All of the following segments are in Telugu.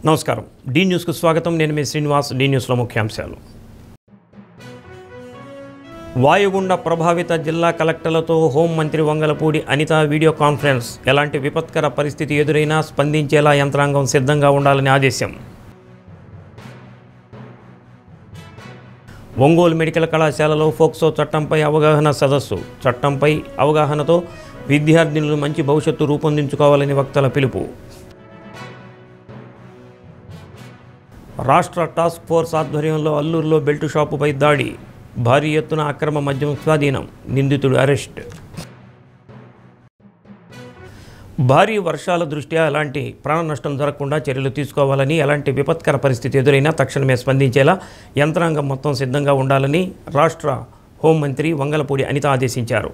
నమస్కారం డి న్యూస్ కు స్వాగతం నేను మీ శ్రీనివాస్ డి న్యూస్ లో ముఖ్యాంశాలు వాయుగుండ ప్రభావిత జిల్లా కలెక్టర్లతో హోం మంత్రి వంగలపూడి అనిత వీడియో కాన్ఫరెన్స్ ఎలాంటి విపత్కర పరిస్థితి ఎదురైనా స్పందించేలా యంత్రాంగం సిద్ధంగా ఉండాలని ఆదేశం ఒంగోలు మెడికల్ కళాశాలలో ఫోక్సో చట్టంపై అవగాహన సదస్సు చట్టంపై అవగాహనతో విద్యార్థినులు మంచి భవిష్యత్తు రూపొందించుకోవాలని వక్తల పిలుపు రాష్ట్ర టాస్క్ ఫోర్స్ ఆధ్వర్యంలో అల్లూరులో బెల్ట్ షాపుపై దాడి భారీ ఎత్తున అక్రమ మద్యం స్వాధీనం నిందితుడు అరెస్ట్ భారీ వర్షాల దృష్ట్యా ఎలాంటి ప్రాణ నష్టం జరగకుండా చర్యలు తీసుకోవాలని ఎలాంటి విపత్కర పరిస్థితి ఎదురైనా తక్షణమే స్పందించేలా యంత్రాంగం మొత్తం సిద్ధంగా ఉండాలని రాష్ట్ర హోంమంత్రి వంగలపూడి అనిత ఆదేశించారు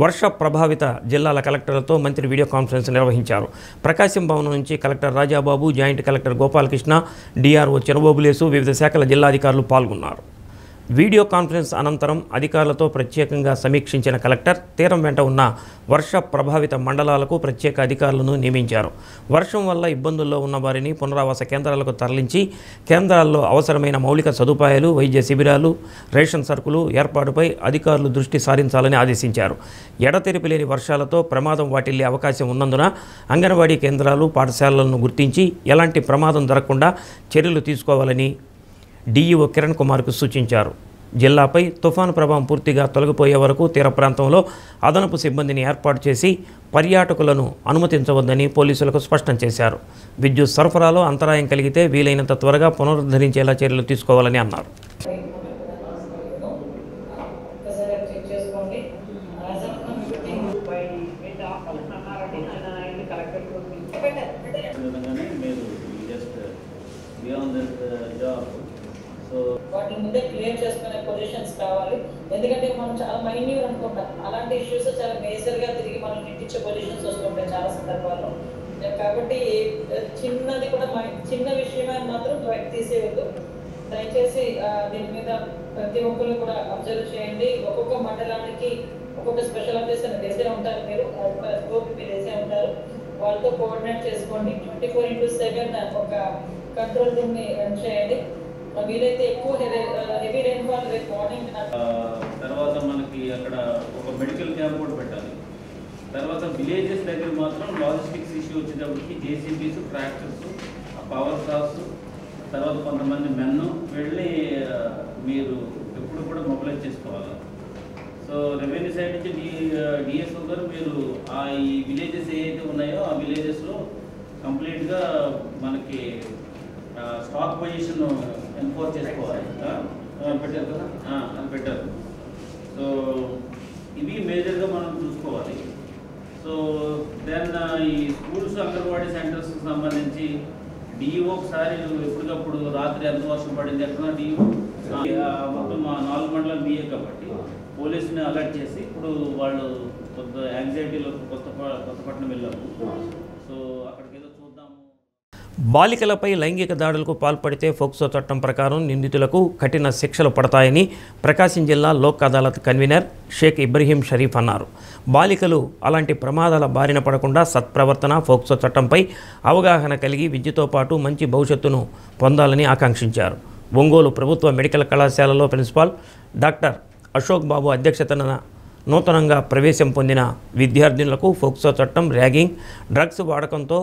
వర్ష ప్రభావిత జిల్లాల కలెక్టర్లతో మంత్రి వీడియో కాన్ఫరెన్స్ నిర్వహించారు ప్రకాశం భవనం నుంచి collector Rajababu joint collector Gopalakrishna DRO Chinabobulesu వివిధ శాఖల జిల్లాధికారులు పాల్గొన్నారు వీడియో కాన్ఫరెన్స్ అనంతరం అధికారులతో ప్రత్యేకంగా సమీక్షించిన కలెక్టర్ తీరం వెంట ఉన్న వర్ష ప్రభావిత మండలాలకు ప్రత్యేక అధికారులను నియమించారు వర్షం వల్ల ఇబ్బందుల్లో ఉన్న వారిని పునరావాస కేంద్రాలకు తరలించి కేంద్రాల్లో అవసరమైన మౌలిక సదుపాయాలు వైద్య శిబిరాలు రేషన్ సరుకులు ఏర్పాటుపై అధికారులు దృష్టి సారించాలని ఆదేశించారు ఎడతెరిపి లేని వర్షాలతో ప్రమాదం వాటిల్లే అవకాశం ఉన్నందున అంగన్వాడీ కేంద్రాలు పాఠశాలలను గుర్తించి ఎలాంటి ప్రమాదం జరగకుండా చర్యలు తీసుకోవాలని డిఈఓ కిరణ్ కుమార్కు సూచించారు జిల్లాపై తుఫాను ప్రభావం పూర్తిగా తొలగిపోయే వరకు తీర ప్రాంతంలో అదనపు సిబ్బందిని ఏర్పాటు చేసి పర్యాటకులను అనుమతించవద్దని పోలీసులకు స్పష్టం చేశారు విద్యుత్ సరఫరాలో అంతరాయం కలిగితే వీలైనంత త్వరగా పునరుద్ధరించేలా చర్యలు తీసుకోవాలని అన్నారు వాటి ముందే క్లియర్ చేసుకునే పొజిషన్స్ కావాలి ఎందుకంటే మనం చాలా మైన్యూర్ అనుకుంటాం అలాంటి ఇష్యూస్ చాలా మేజర్గా తిరిగి మనం నెట్టించే పొజిషన్స్ వస్తుంటాయి చాలా సందర్భాల్లో కాబట్టి చిన్నది కూడా చిన్న విషయమే మాత్రం తీసేయవద్దు దయచేసి దీని మీద ప్రతి ఒక్కరు కూడా అబ్జర్వ్ చేయండి ఒక్కొక్క మండలానికి ఒక్కొక్క స్పెషల్ ఆఫీసర్ వేసే ఉంటారు మీరు మీరు వేసే ఉంటారు వాళ్ళతో కోఆర్డినేట్ చేసుకోండి 24/7 ఒక కంట్రోల్ రూమ్ని రన్ చేయండి వీలైతే ఎక్కువ హెవీ రెయిన్ఫాల్ రేపు మార్నింగ్ తర్వాత మనకి అక్కడ ఒక మెడికల్ క్యాంప్ కూడా పెట్టాలి తర్వాత విలేజెస్ దగ్గర మాత్రం లాజిస్టిక్స్ ఇష్యూ వచ్చేటప్పటికి జేసీబీస్ ట్రాక్టర్స్ పవర్ సాస్ తర్వాత కొంతమంది మెన్ను వెళ్ళి మీరు ఎప్పుడు కూడా మొబిలైజ్ చేసుకోవాలి సో రెవెన్యూ సైడ్ నుంచి డిఎస్ఓ గారు మీరు ఈ విలేజెస్ ఏవైతే ఉన్నాయో ఆ విలేజెస్లో కంప్లీట్గా మనకి స్టాక్ పొజిషన్ ఎన్ఫోర్స్ చేసుకోవాలి పెట్టారు కదా అది పెట్టారు సో ఇవి మేజర్గా మనం చూసుకోవాలి సో దెన్ ఈ స్కూల్స్ అంగన్వాడీ సెంటర్స్కి సంబంధించి డిఈఓ ఒకసారి ఎప్పటికప్పుడు రాత్రి ఎంత వర్షం పడింది ఎక్కడ డిఈఓ మొత్తం మా 4 మండలం బిఏ కాబట్టి పోలీసుని అలర్ట్ చేసి ఇప్పుడు వాళ్ళు కొంత యాంగ్జైటీలో కొత్తపట్నం వెళ్ళాము సో అక్కడికి ఏదో చూద్దాము బాలికలపై లైంగిక దాడులకు పాల్పడితే ఫోక్సో చట్టం ప్రకారం నిందితులకు కఠిన శిక్షలు పడతాయని ప్రకాశం జిల్లా లోక్ అదాలత్ కన్వీనర్ షేక్ ఇబ్రహీం షరీఫ్ అన్నారు బాలికలు అలాంటి ప్రమాదాల బారిన పడకుండా సత్ప్రవర్తన ఫోక్సో చట్టంపై అవగాహన కలిగి విద్యతో పాటు మంచి భవిష్యత్తును పొందాలని ఆకాంక్షించారు ఒంగోలు ప్రభుత్వ మెడికల్ కళాశాలలో ప్రిన్సిపాల్ డాక్టర్ అశోక్ బాబు అధ్యక్షతన నూతనంగా ప్రవేశం పొందిన విద్యార్థినులకు ఫోక్సో చట్టం ర్యాగింగ్ డ్రగ్స్ వాడకంతో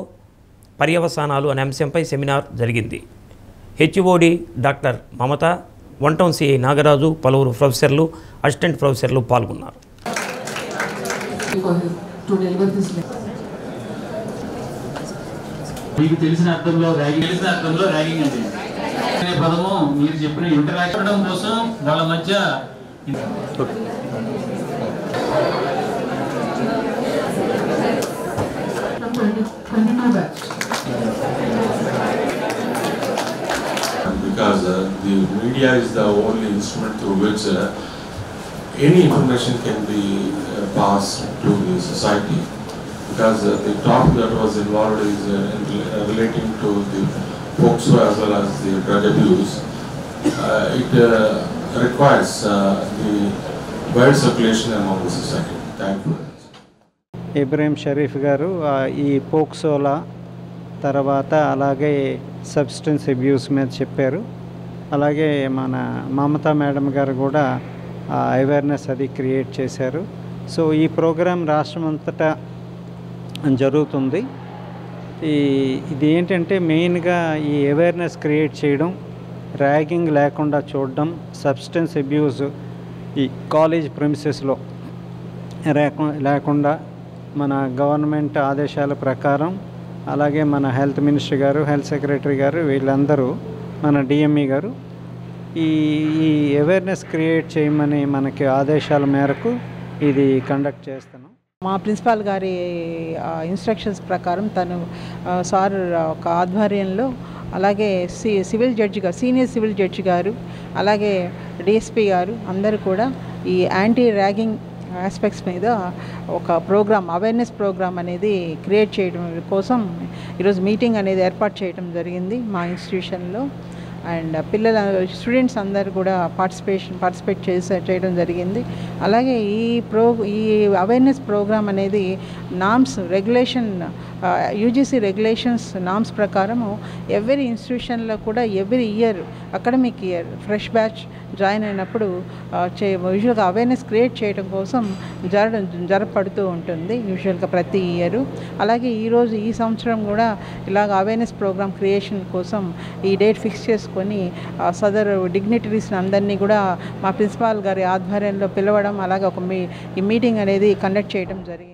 పర్యవసానాలు అనే అంశంపై సెమినార్ జరిగింది హెచ్ఓడి డాక్టర్ మమత వన్ సిఐ నాగరాజు పలువురు ప్రొఫెసర్లు అసిస్టెంట్ ప్రొఫెసర్లు పాల్గొన్నారు మీకు తెలిసిన అర్థంలో ర్యాగింగ్ అంటే పదము మీరు చెప్పిన ఇంటరాక్షన్ కోసం వాళ్ళ మధ్య because the media is the only instrument through which any information can be passed to the society because the topic that was involved is relating to the POCSO as well as the drug abuse. It requires the wide circulation among the society. Thank you. Ibrahim Sharif గారు ఈ పోక్సోలా తర్వాత అలాగే సబ్స్టెన్స్ అబ్యూస్ మీద చెప్పారు. అలాగే మన మమతా మేడం గారు కూడా అవేర్నెస్ అది క్రియేట్ చేశారు. సో ఈ ప్రోగ్రాం రాష్ట్రం అంతటా జరుగుతుంది. ఇది ఏంటంటే మెయిన్గా ఈ అవేర్నెస్ క్రియేట్ చేయడం, ర్యాగింగ్ లేకుండా చూడడం, సబ్స్టెన్స్ అబ్యూస్ ఈ కాలేజ్ ప్రిమిసెస్లో లేకుండా మన గవర్నమెంట్ ఆదేశాల ప్రకారం, అలాగే మన హెల్త్ మినిస్టర్ గారు, హెల్త్ సెక్రటరీ గారు, వీళ్ళందరూ, మన డిఎంఈ గారు ఈ అవేర్నెస్ క్రియేట్ చేయమని మనకి ఆదేశాల మేరకు ఇది కండక్ట్ చేస్తున్నాం. మా ప్రిన్సిపాల్ గారి ఇన్స్ట్రక్షన్స్ ప్రకారం తను సార్ ఒక ఆధ్వర్యంలో, అలాగే సివిల్ జడ్జి గారు, సీనియర్ సివిల్ జడ్జి గారు, అలాగే డిఎస్పీ గారు అందరూ కూడా ఈ యాంటీ ర్యాగింగ్ ఆస్పెక్ట్స్ మీద ఒక ప్రోగ్రామ్, అవేర్నెస్ ప్రోగ్రామ్ అనేది క్రియేట్ చేయడం కోసం ఈరోజు మీటింగ్ అనేది ఏర్పాటు చేయడం జరిగింది మా ఇన్స్టిట్యూషన్లో. అండ్ స్టూడెంట్స్ అందరూ కూడా పార్టిసిపేట్ చేయడం జరిగింది. అలాగే ఈ అవేర్నెస్ ప్రోగ్రామ్ అనేది norms regulation, UGC regulations norms ప్రకారము ఎవ్రీ ఇన్స్టిట్యూషన్లో కూడా every year academic year fresh batch join అయినప్పుడు యూజువల్గా అవేర్నెస్ క్రియేట్ చేయడం కోసం జరపడుతూ ఉంటుంది యూజువల్గా ప్రతి ఇయరు. అలాగే ఈ సంవత్సరం కూడా ఇలాగ అవేర్నెస్ ప్రోగ్రామ్ క్రియేషన్ కోసం ఈ డేట్ ఫిక్స్ చేసుకొని సదరు డిగ్నిటరీస్ని అందరినీ కూడా మా ప్రిన్సిపాల్ గారి ఆధ్వర్యంలో పిలవడం, అలాగే ఒక ఈ మీటింగ్ అనేది కండక్ట్ చేయడం జరిగింది.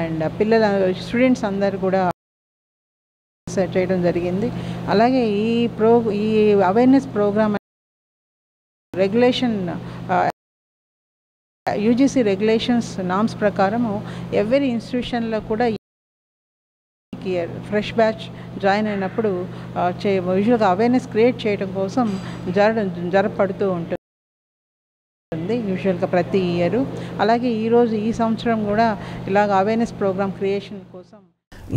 అండ్ స్టూడెంట్స్ అందరూ కూడా చేయడం జరిగింది. అలాగే ఈ awareness program regulation, UGC regulations norms ప్రకారము ఎవ్రీ ఇన్స్టిట్యూషన్లో కూడా ఇయర్ ఫ్రెష్ బ్యాచ్ జాయిన్ అయినప్పుడు యూజువల్గా అవేర్నెస్ క్రియేట్ చేయడం కోసం జరపడుతూ ఉంటుంది యూజువల్గా ప్రతి ఇయరు. అలాగే ఈ సంవత్సరం కూడా ఇలాగ అవేర్నెస్ ప్రోగ్రామ్ క్రియేషన్ కోసం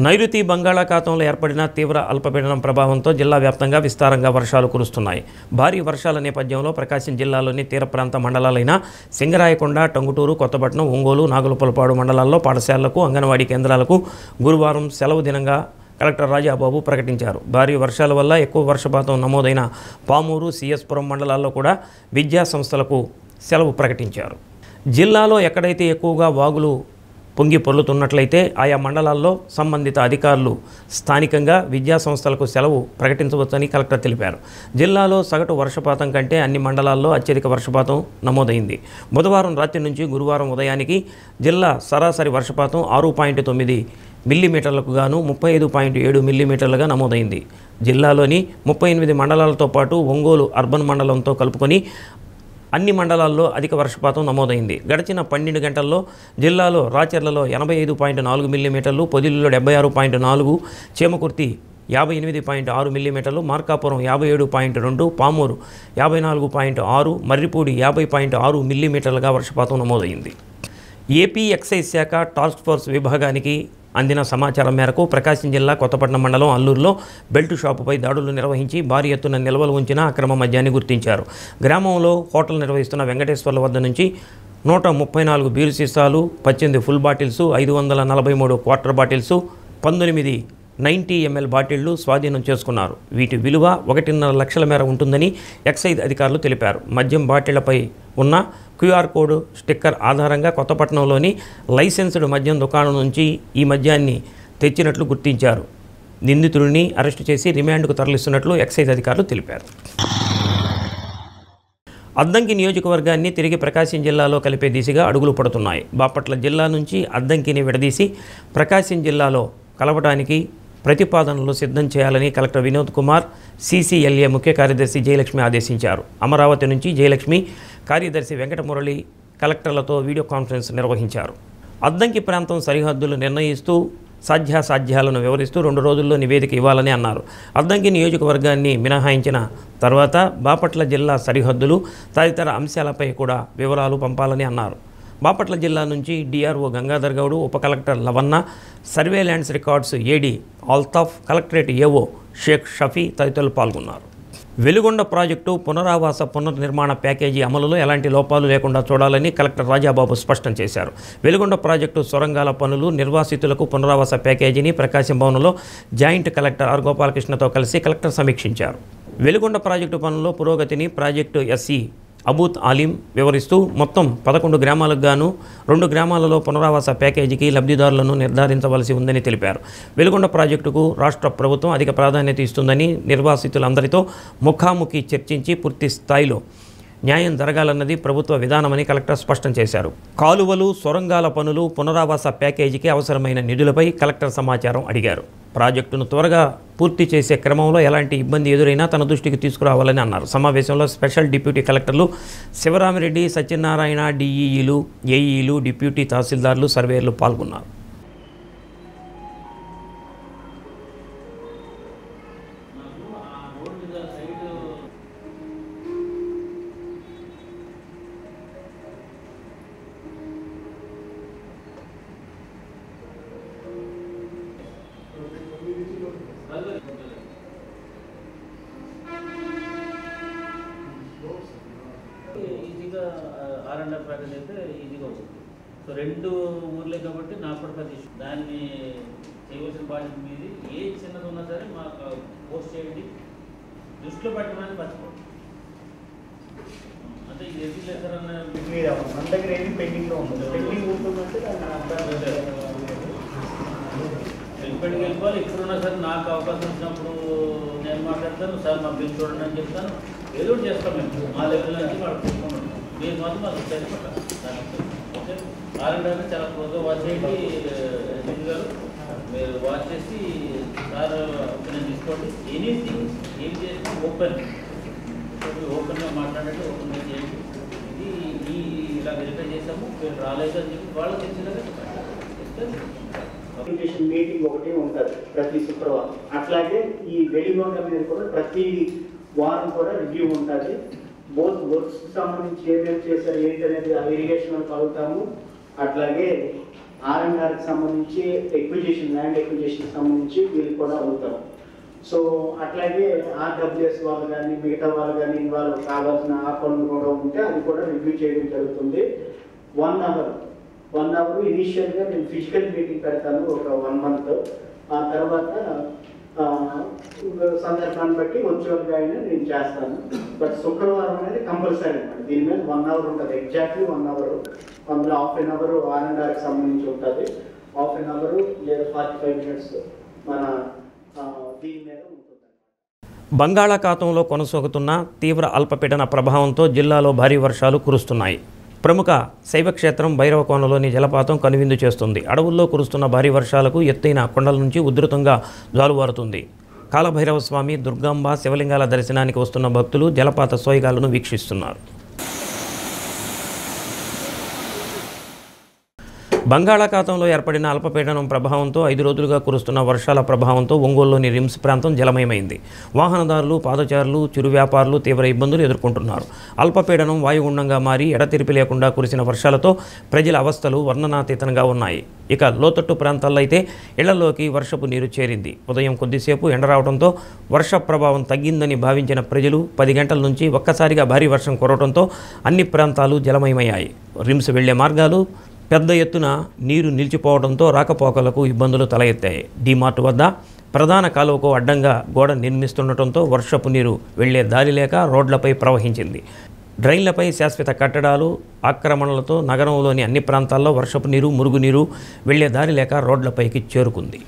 నైరుతి బంగాళాఖాతంలో ఏర్పడిన తీవ్ర అల్పపీడనం ప్రభావంతో జిల్లా వ్యాప్తంగా విస్తారంగా వర్షాలు కురుస్తున్నాయి. భారీ వర్షాల నేపథ్యంలో ప్రకాశం జిల్లాలోని తీర ప్రాంత మండలాలైన సింగరాయకొండ, టంగుటూరు, కొత్తపట్నం, ఒంగోలు, నాగులపలపాడు మండలాల్లో పాఠశాలలకు, అంగన్వాడీ కేంద్రాలకు గురువారం సెలవు దినంగా కలెక్టర్ రాజాబాబు ప్రకటించారు. భారీ వర్షాల వల్ల ఎక్కువ వర్షపాతం నమోదైన పామూరు, సిఎస్పురం మండలాల్లో కూడా విద్యా సంస్థలకు సెలవు ప్రకటించారు. జిల్లాలో ఎక్కడైతే ఎక్కువగా వాగులు పొంగి పొర్లుతున్నట్లయితే ఆయా మండలాల్లో సంబంధిత అధికారులు స్థానికంగా విద్యా సంస్థలకు సెలవు ప్రకటించవచ్చని కలెక్టర్ తెలిపారు. జిల్లాలో సగటు వర్షపాతం కంటే అన్ని మండలాల్లో అత్యధిక వర్షపాతం నమోదైంది. బుధవారం రాత్రి నుంచి గురువారం ఉదయానికి జిల్లా సరాసరి వర్షపాతం 6.9 మిల్లీమీటర్లకు గాను 35.7 మిల్లీమీటర్లుగా నమోదైంది. జిల్లాలోని 38 మండలాలతో పాటు ఒంగోలు అర్బన్ మండలంతో కలుపుకొని అన్ని మండలాల్లో అధిక వర్షపాతం నమోదైంది. గడిచిన 12 గంటల్లో జిల్లాలో రాచర్లలో 85.4 మిల్లీమీటర్లు, పొదిలిలో 76.4, చేమకుర్తి 58.6 మిల్లీమీటర్లు, మార్కాపురం 57.2, పామూరు 54.6, మర్రిపూడి 50.6 మిల్లీమీటర్లుగా వర్షపాతం నమోదైంది. ఏపీ ఎక్సైజ్ శాఖ టాస్క్ ఫోర్స్ విభాగానికి అందిన సమాచారం మేరకు ప్రకాశం జిల్లా కొత్తపట్నం మండలం అల్లూరులో బెల్ట్ షాపుపై దాడులు నిర్వహించి భారీ ఎత్తున నిల్వలు ఉంచిన అక్రమ మద్యాన్ని గుర్తించారు. గ్రామంలో హోటల్ నిర్వహిస్తున్న వెంకటేశ్వర్ల వద్ద నుంచి 134 బీరు సీసాలు, 18 full bottles, 543 quarter bottles, 19 90 ml బాటిళ్లు స్వాధీనం చేసుకున్నారు. వీటి విలువ 1.5 లక్షల మేర ఉంటుందని ఎక్సైజ్ అధికారులు తెలిపారు. మద్యం బాటిళ్లపై ఉన్న క్యూఆర్ కోడ్ స్టిక్కర్ ఆధారంగా కొత్తపట్నంలోని లైసెన్స్డ్ మద్యం దుకాణం నుంచి ఈ మద్యాన్ని తెచ్చినట్లు గుర్తించారు. నిందితుడిని అరెస్టు చేసి రిమాండ్కు తరలిస్తున్నట్లు ఎక్సైజ్ అధికారులు తెలిపారు. అద్దంకి నియోజకవర్గాన్ని తిరిగి ప్రకాశం జిల్లాలో కలిపే దిశగా అడుగులు పడుతున్నాయి. బాపట్ల జిల్లా నుంచి అద్దంకిని విడదీసి ప్రకాశం జిల్లాలో కలవడానికి ప్రతిపాదనలు సిద్ధం చేయాలని కలెక్టర్ వినోద్ కుమార్ సీసీఎల్ఏ ముఖ్య కార్యదర్శి జయలక్ష్మి ఆదేశించారు. అమరావతి నుంచి జయలక్ష్మి, కార్యదర్శి వెంకటమురళి కలెక్టర్లతో వీడియో కాన్ఫరెన్స్ నిర్వహించారు. అద్దంకి ప్రాంతం సరిహద్దులు నిర్ణయిస్తూ సాధ్యాసాధ్యాలను వివరిస్తూ 2 రోజుల్లో నివేదిక ఇవ్వాలని అన్నారు. అద్దంకి నియోజకవర్గాన్ని మినహాయించిన తర్వాత బాపట్ల జిల్లా సరిహద్దులు తదితర అంశాలపై కూడా వివరాలు పంపాలని అన్నారు. బాపట్ల జిల్లా నుంచి డిఆర్ఓ గంగాధర్ గౌడ్, ఉప కలెక్టర్ లవన్న, సర్వేలెన్స్ రికార్డ్స్ ఏడీ ఆల్తాఫ్, కలెక్టరేట్ ఏఓ షేక్ షఫీ తదితరులు పాల్గొన్నారు. వెలుగొండ ప్రాజెక్టు పునరావాస పునర్నిర్మాణ ప్యాకేజీ అమలులో ఎలాంటి లోపాలు లేకుండా చూడాలని కలెక్టర్ రాజాబాబు స్పష్టం చేశారు. వెలుగొండ ప్రాజెక్టు సొరంగాల పనులు, నిర్వాసితులకు పునరావాస ప్యాకేజీని ప్రకాశం భవన్లో జాయింట్ కలెక్టర్ ఆర్ గోపాలకృష్ణతో కలిసి కలెక్టర్ సమీక్షించారు. వెలుగొండ ప్రాజెక్టు పనుల్లో పురోగతిని ప్రాజెక్టు ఎస్సీ అబూత్ ఆలీం వివరిస్తూ మొత్తం 11 గ్రామాలకు గాను 2 గ్రామాలలో పునరావాస ప్యాకేజీకి లబ్ధిదారులను నిర్ధారించవలసి ఉందని తెలిపారు. వెలుగొండ ప్రాజెక్టుకు రాష్ట్ర ప్రభుత్వం అధిక ప్రాధాన్యత ఇస్తుందని, నిర్వాసితులందరితో ముఖాముఖి చర్చించి పూర్తి స్థాయిలో న్యాయం జరగాలన్నది ప్రభుత్వ విధానమని కలెక్టర్ స్పష్టం చేశారు. కాలువలు, సొరంగాల పనులు, పునరావాస ప్యాకేజీకి అవసరమైన నిధులపై కలెక్టర్ సమాచారం అడిగారు. ప్రాజెక్టును త్వరగా పూర్తి చేసే క్రమంలో ఎలాంటి ఇబ్బంది ఎదురైనా తన దృష్టికి తీసుకురావాలని అన్నారు. సమావేశంలో స్పెషల్ డిప్యూటీ కలెక్టర్లు శివరామిరెడ్డి, సత్యనారాయణ, డిఈఈలు, ఏఈలు, డిప్యూటీ తహసీల్దార్లు, సర్వేయర్లు పాల్గొన్నారు. ఈజీగా R&R ప్యాకేజ్ అయితే ఈజీగా అవుతుంది. సో 2 ఊర్లే కాబట్టి నాకు కూడా పెద్ద ఇష్యూ. దాన్ని చేయవలసిన బాధ్యత మీది. ఏ చిన్నది ఉన్నా సరే మాకు పోస్ట్ చేయండి, దృష్టిలో పెట్టమని మర్చిపోండి. అంటే ఇది ఎందుకు లేదన్న మన దగ్గర ఏది పెండింగ్లో ఉంటుంది, పెండింగ్ ఉంటుందంటే ఇప్పటికి వెళ్ళిపోవాలి. ఇప్పుడున్నా సరే నాకు అవకాశం వచ్చినప్పుడు నేను మాట్లాడతాను, సార్ మా బిల్ చూడండి అని చెప్తాను. ఏదో ఒకటి చేస్తాం మేము మా లెవెల్ నుంచి వాళ్ళు తీసుకుంటాం. మీరు మాత్రం మాకు చేసిపోతారు. ఓకే, R&R చాలా క్లోజ్గా వాచ్ చేయండి. ఎస్పీ గారు మీరు వాచ్ చేసి సార్ ఒపీనియన్ తీసుకోండి. ఎనీథింగ్ ఏం చేసినా ఓపెన్గా మాట్లాడండి, ఓపెన్గా చేయండి. ఇది ఇలా వెరిఫై చేసాము, మీరు రాలేదు అని చెప్పి వాళ్ళు తెలిసినగా చెప్పండి. మీటింగ్ ఒకటి ఉంటుంది ప్రతి శుక్రవారం. అట్లాగే ఈ వెలిగొండ మీద కూడా ప్రతి వారం కూడా రివ్యూ ఉంటుంది. బోత్ వర్క్స్ సంబంధించి ఏమేమి చేశారు ఏంటి అనేది ఆ ఇరిగేషన్ కలుగుతాము. అట్లాగే R&Rకి సంబంధించి ఎక్విజిషన్, ల్యాండ్ ఎక్విజిషన్ సంబంధించి వీళ్ళు కూడా అవుతాము. సో అట్లాగే RWS వాళ్ళు కానీ మిగతా వాళ్ళు కానీ ఇన్వాల్వ్ కావాల్సిన ఆ పనులు కూడా ఉంటే అది కూడా రివ్యూ చేయడం జరుగుతుంది. 1 అవర్ ఇనీషియల్గా నేను ఫిజికల్ మీటింగ్ పెడతాను ఒక 1 month. ఆ తర్వాత సందర్భాన్ని బట్టి వర్చువల్గా అయినా నేను చేస్తాను. బట్ శుక్రవారం అనేది కంపల్సరీ అనమాట. దీని మీద 1 hour ఉంటుంది, ఎగ్జాక్ట్లీ 1 hour. అందులో ½ an hour R&Rకి సంబంధించి ఉంటుంది, ½ an hour లేదా 45 minutes మన దీని మీద ఉంటుంది. బంగాళాఖాతంలో కొనసాగుతున్న తీవ్ర అల్పపీడన ప్రభావంతో జిల్లాలో భారీ వర్షాలు కురుస్తున్నాయి. ప్రముఖ శైవక్షేత్రం భైరవకోనలోని జలపాతం కనువిందు చేస్తుంది. అడవుల్లో కురుస్తున్న భారీ వర్షాలకు ఎత్తైన కొండల నుంచి ఉధృతంగా జాలువారుతుంది. కాలభైరవ స్వామి, దుర్గాంబ, శివలింగాల దర్శనానికి వస్తున్న భక్తులు జలపాత సోయగాలను వీక్షిస్తున్నారు. బంగాళాఖాతంలో ఏర్పడిన అల్పపీడనం ప్రభావంతో 5 రోజులుగా కురుస్తున్న వర్షాల ప్రభావంతో ఒంగోలులోని రిమ్స్ ప్రాంతం జలమయమైంది. వాహనదారులు, పాదచారులు, చిరు వ్యాపారులు తీవ్ర ఇబ్బందులు ఎదుర్కొంటున్నారు. అల్పపీడనం వాయుగుండంగా మారి ఎడతెరిపి లేకుండా కురిసిన వర్షాలతో ప్రజల అవస్థలు వర్ణనాతీతంగా ఉన్నాయి. ఇక లోతట్టు ప్రాంతాల్లో అయితే ఇళ్లలోకి వర్షపు నీరు చేరింది. ఉదయం కొద్దిసేపు ఎండ రావడంతో వర్ష ప్రభావం తగ్గిందని భావించిన ప్రజలు 10 గంటల నుంచి ఒక్కసారిగా భారీ వర్షం కురవడంతో అన్ని ప్రాంతాలు జలమయమయ్యాయి. రిమ్స్ వెళ్లే మార్గాలు పెద్ద ఎత్తున నీరు నిలిచిపోవడంతో రాకపోకలకు ఇబ్బందులు తల ఎత్తాయి. డీమార్ట్ వద్ద ప్రధాన కాలువకు అడ్డంగా గోడ నిర్మిస్తుండటంతో వర్షపు నీరు వెళ్లే దారి లేక రోడ్లపై ప్రవహించింది. డ్రైన్లపై శాశ్వత కట్టడాలు ఆక్రమణలతో నగరంలోని అన్ని ప్రాంతాల్లో వర్షపు నీరు, మురుగునీరు వెళ్లే దారి లేక రోడ్లపైకి చేరుకుంది.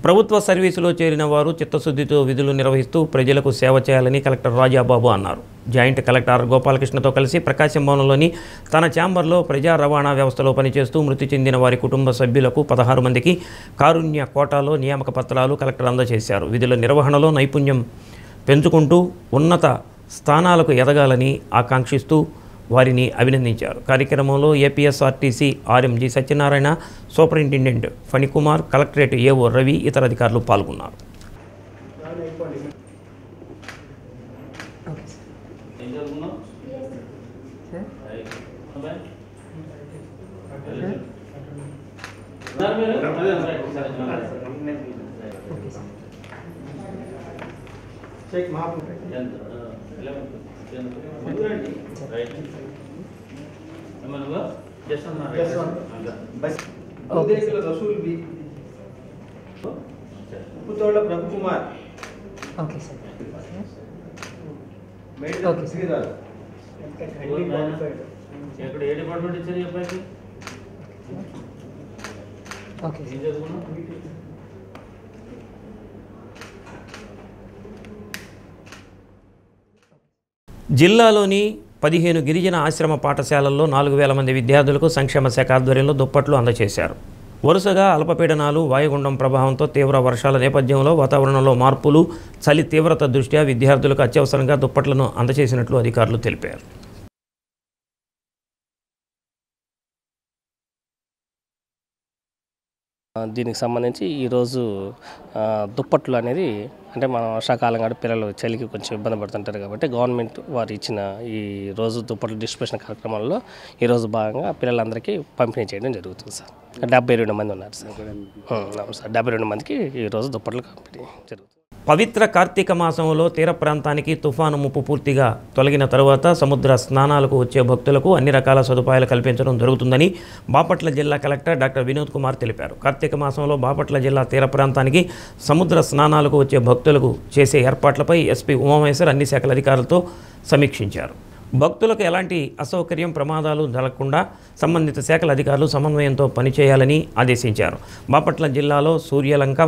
ప్రభుత్వ సర్వీసులో చేరిన వారు చిత్తశుద్ధితో విధులు నిర్వహిస్తూ ప్రజలకు సేవ చేయాలని కలెక్టర్ రాజాబాబు అన్నారు. జాయింట్ కలెక్టర్ గోపాలకృష్ణతో కలిసి ప్రకాశం భవనంలోని తన ఛాంబర్లో ప్రజా రవాణా వ్యవస్థలో పనిచేస్తూ మృతి చెందిన వారి కుటుంబ సభ్యులకు 16 మందికి కారుణ్య కోటాలో నియామక పత్రాలు కలెక్టర్ అందజేశారు. విధుల నిర్వహణలో నైపుణ్యం పెంచుకుంటూ ఉన్నత స్థానాలకు ఎదగాలని ఆకాంక్షిస్తూ వారిని అభినందించారు. కార్యక్రమంలో APSRTC RMG Satyanarayana, superintendent Phanikumar, collectorate AO Ravi, ఇతర అధికారులు పాల్గొన్నారు. रसूल भी पुतौड़ प्रभु कुमार ओके सर मेडिकल तहसीलदार ఇక్కడ ఏ డిపార్ట్మెంట్ ఇచ్చారు చెప్పండి. ओके ఏం చదువుకున్నావు? జిల్లాలోని 15 గిరిజన ఆశ్రమ పాఠశాలల్లో 4,000 మంది విద్యార్థులకు సంక్షేమ శాఖ ఆధ్వర్యంలో దుప్పట్లు అందజేశారు. వరుసగా అల్పపీడనాలు, వాయుగుండం ప్రభావంతో తీవ్ర వర్షాల నేపథ్యంలో వాతావరణంలో మార్పులు, చలి తీవ్రత దృష్ట్యా విద్యార్థులకు అత్యవసరంగా దుప్పట్లను అందజేసినట్లు అధికారులు తెలిపారు. దీనికి సంబంధించి ఈరోజు దుప్పట్లు అనేది అంటే మన వర్షాకాలం కాబట్టి పిల్లలు చలికి కొంచెం ఇబ్బంది పడుతుంటారు కాబట్టి గవర్నమెంట్ వారు ఇచ్చిన ఈ రోజు దుప్పట్లు డిస్ట్రిబ్యూషన్ కార్యక్రమంలో ఈరోజు భాగంగా పిల్లలందరికీ పంపిణీ చేయడం జరుగుతుంది సార్. 72 మంది ఉన్నారు సార్. అవును సార్, 72 మందికి ఈరోజు దుప్పట్లు పంపిణీ జరుగుతుంది. పవిత్ర కార్తీక మాసంలో తీర ప్రాంతానికి తుఫాను ముప్పు పూర్తిగా తొలగిన తరువాత సముద్ర స్నానాలకు వచ్చే భక్తులకు అన్ని రకాల సదుపాయాలు కల్పించడం జరుగుతుందని బాపట్ల జిల్లా కలెక్టర్ డాక్టర్ వినోద్ కుమార్ తెలిపారు. కార్తీక మాసంలో బాపట్ల జిల్లా తీర ప్రాంతానికి సముద్ర స్నానాలకు వచ్చే భక్తులకు చేసే ఏర్పాట్లపై ఎస్పీ ఉమామహేశ్వర్ అన్ని శాఖల అధికారులతో సమీక్షించారు. భక్తులకు ఎలాంటి అసౌకర్యం, ప్రమాదాలు జరగకుండా సంబంధిత శాఖల అధికారులు సమన్వయంతో పనిచేయాలని ఆదేశించారు. బాపట్ల జిల్లాలో సూర్యలంక,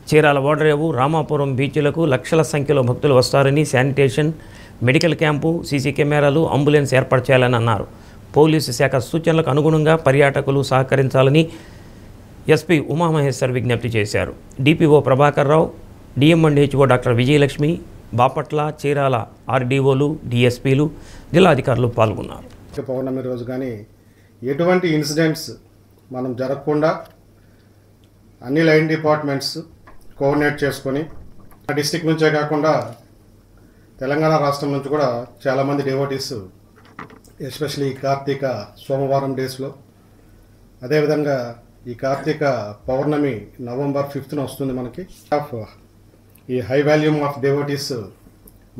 చీరాల ఓడరేవు, రామాపురం బీచ్లకు లక్షల సంఖ్యలో భక్తులు వస్తారని, శానిటేషన్, మెడికల్ క్యాంపు, సీసీ కెమెరాలు, అంబులెన్స్ ఏర్పాటు చేయాలని అన్నారు. పోలీసు శాఖ సూచనలకు అనుగుణంగా పర్యాటకులు సహకరించాలని ఎస్పీ ఉమామహేశ్వర్ విజ్ఞప్తి చేశారు. DPO Prabhakar Rao, DM and HO doctor Vijayalakshmi, Bapatla, Chirala ఆర్డీఓలు, డిఎస్పీలు, జిల్లా అధికారులు పాల్గొన్నారు. పౌర్ణమి రోజు కానీ ఎటువంటి ఇన్సిడెంట్స్ మనం జరగకుండా అన్ని లైన్ డిపార్ట్మెంట్స్ కోఆర్డినేట్ చేసుకొని డిస్టిక్ నుంచే కాకుండా తెలంగాణ రాష్ట్రం నుంచి కూడా చాలామంది డివోటీస్ ఎస్పెషలీ కార్తీక సోమవారం డేస్లో, అదేవిధంగా ఈ కార్తీక పౌర్ణమి నవంబర్ 5th వస్తుంది. మనకి ఈ హై వాల్యూమ్ ఆఫ్ డివోటీస్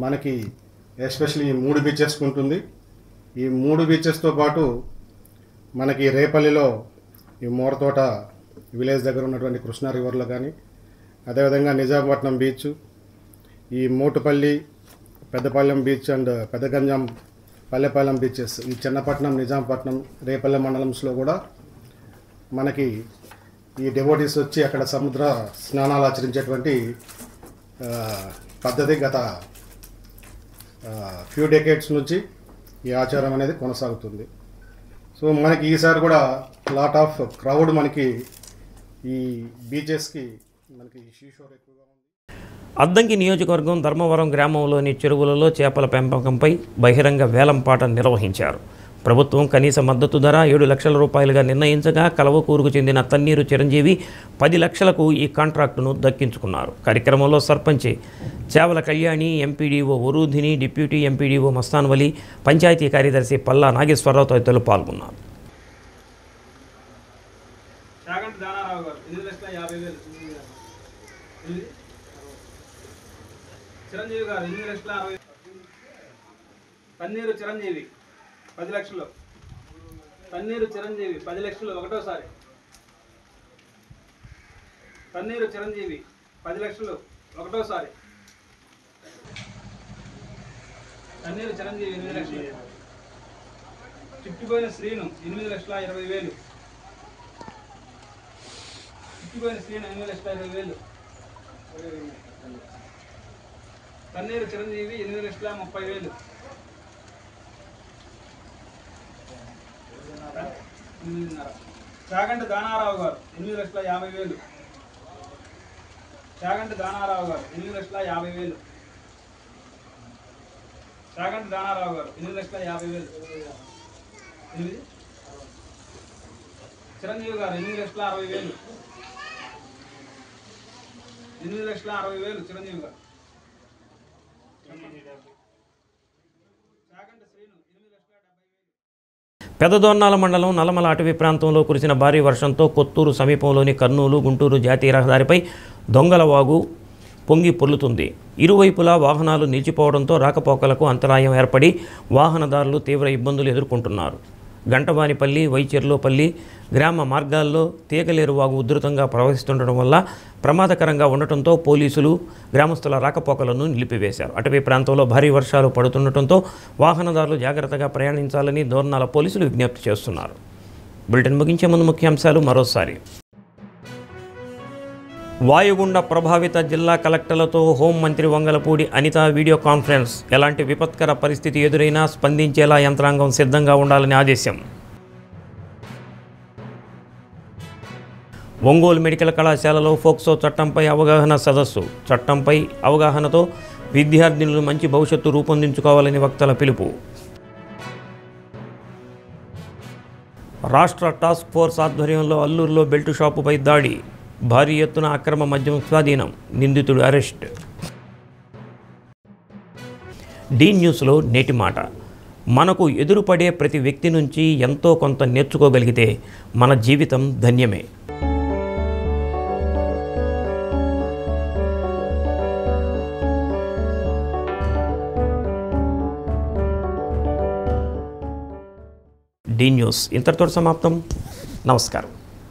మనకి ఎస్పెషలీ 3 బీచెస్కి ఉంటుంది. ఈ 3 బీచెస్తో పాటు మనకి రేపల్లిలో ఈ మోరతోట విలేజ్ దగ్గర ఉన్నటువంటి కృష్ణా రివర్లో కానీ, అదేవిధంగా నిజాంపట్నం బీచ్, ఈ Motupalli, Peddapalem beach and Peddaganjam, Pallepalem beaches, ఈ చిన్నపట్నం, నిజాంపట్నం, రేపల్లె మండలంస్లో కూడా మనకి ఈ డివోటీస్ వచ్చి అక్కడ సముద్ర స్నానాలు ఆచరించేటువంటి పద్ధతి గత ఫ్యూ డెకేడ్స్ నుంచి ఈ ఆచారం అనేది కొనసాగుతుంది. సో మనకి ఈసారి కూడా లాట్ ఆఫ్ క్రౌడ్ మనకి ఈ బీచెస్కి మనకి షీషోర్ ఎక్కువగా ఉంది. అద్దంకి నియోజకవర్గం ధర్మవరం గ్రామంలోని చెరువులలో చేపల పెంపకంపై బహిరంగ వేలంపాట నిర్వహించారు. ప్రభుత్వం కనీస మద్దతు ధర 7 లక్షల రూపాయలుగా నిర్ణయించగా కలవకూరుకు చెందిన తన్నీరు చిరంజీవి 10 లక్షలకు ఈ కాంట్రాక్టును దక్కించుకున్నారు. కార్యక్రమంలో sarpanch Chevala Kalyani, MPDO Varudhini, deputy MPDO Mastan Vali, panchayat కార్యదర్శి పల్లా నాగేశ్వరరావు తదితరులు పాల్గొన్నారు. చిరంజీవి గారు 8,60,000. పన్నీరు చిరంజీవి 10 లక్షలు. పన్నీరు చిరంజీవి 10 లక్షలు ఒకటోసారి. పన్నీరు చిరంజీవి 10 లక్షలు ఒకటోసారి. పన్నీరు చిరంజీవి 8 లక్షలు. చుట్టుపోయిన శ్రీను 8,20,000. చుట్టుపోయిన శ్రీను 8,20,000. పన్నీరు చిరంజీవి 8,30,000. చాగంటి దానారావు గారు 8,50,000. చాగంటి దానారావు గారు 8,50,000. చాగంటి దానారావు గారు 8,50,000. 8. చిరంజీవి గారు 8,60,000. 8,60,000 చిరంజీవి గారు. చాగంటి శ్రీను 8,70,000. పెదదొర్నాల మండలం నల్లమల అటవీ ప్రాంతంలో కురిసిన భారీ వర్షంతో కొత్తూరు సమీపంలోని కర్నూలు గుంటూరు జాతీయ రహదారిపై దొంగలవాగు పొంగి పొర్లుతుంది. ఇరువైపులా వాహనాలు నిలిచిపోవడంతో రాకపోకలకు అంతరాయం ఏర్పడి వాహనదారులు తీవ్ర ఇబ్బందులు ఎదుర్కొంటున్నారు. గంటవానిపల్లి, వైచెర్లోపల్లి గ్రామ మార్గాల్లో తీగలేరు వాగు ఉధృతంగా ప్రవహిస్తుండడం వల్ల ప్రమాదకరంగా ఉండటంతో పోలీసులు గ్రామస్తుల రాకపోకలను నిలిపివేశారు. అటవీ ప్రాంతంలో భారీ వర్షాలు పడుతుండటంతో వాహనదారులు జాగ్రత్తగా ప్రయాణించాలని దోర్నాల పోలీసులు విజ్ఞప్తి చేస్తున్నారు. బులెటిన్ ముగించే ముందు ముఖ్యాంశాలు మరోసారి. వాయుగుండ ప్రభావిత జిల్లా కలెక్టర్లతో హోంమంత్రి వంగలపూడి అనిత వీడియో కాన్ఫరెన్స్. ఎలాంటి విపత్కర పరిస్థితి ఎదురైనా స్పందించేలా యంత్రాంగం సిద్ధంగా ఉండాలని ఆదేశం. ఒంగోలు మెడికల్ కళాశాలలో ఫోక్సో చట్టంపై అవగాహన సదస్సు. చట్టంపై అవగాహనతో విద్యార్థినులు మంచి భవిష్యత్తు రూపొందించుకోవాలని వక్తల పిలుపు. రాష్ట్ర టాస్క్ ఫోర్స్ ఆధ్వర్యంలో అల్లూరులో బెల్ట్ షాపుపై దాడి. భారీ ఎత్తున అక్రమ మద్యం స్వాధీనం. నిందితుడు అరెస్ట్. డి న్యూస్లో నేటి మాట. మనకు ఎదురుపడే ప్రతి వ్యక్తి నుంచి ఎంతో కొంత నేర్చుకోగలిగితే మన జీవితం ధన్యమే. డి న్యూస్ ఇంతటితో సమాప్తం. నమస్కారం.